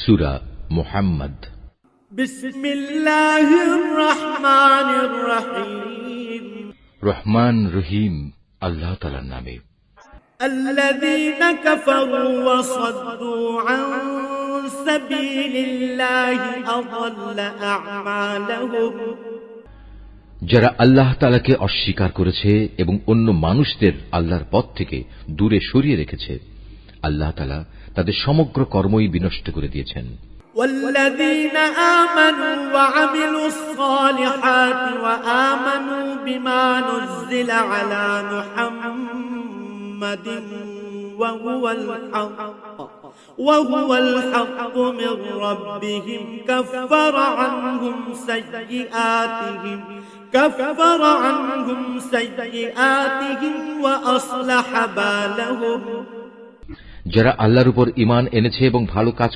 সূরা মুহাম্মদ। বিসমিল্লাহির রহমানির রহিম। রহমান রহিম আল্লাহ তাআলার নামে। আল্লাযীনা কাফারু ওয়া সাদ্দু আন সাবিলিল্লাহি আযাল্লা আ'মালাহুম। যারা আল্লাহ তাআলাকে অস্বীকার করেছে এবং অন্য মানুষদের আল্লাহর পথ থেকে দূরে সরিয়ে রেখেছে, আল্লাহ তাআলা তাদের সমগ্র কর্মই বিনষ্ট করে দিয়েছেন। والذين آمنوا وعملوا الصالحات وآمنوا بما نزل على محمد وهو الحق من ربهم كفر عنهم سيئاتهم وأصلح بالهم। যারা আল্লাহর উপর ঈমান এনেছে এবং ভালো কাজ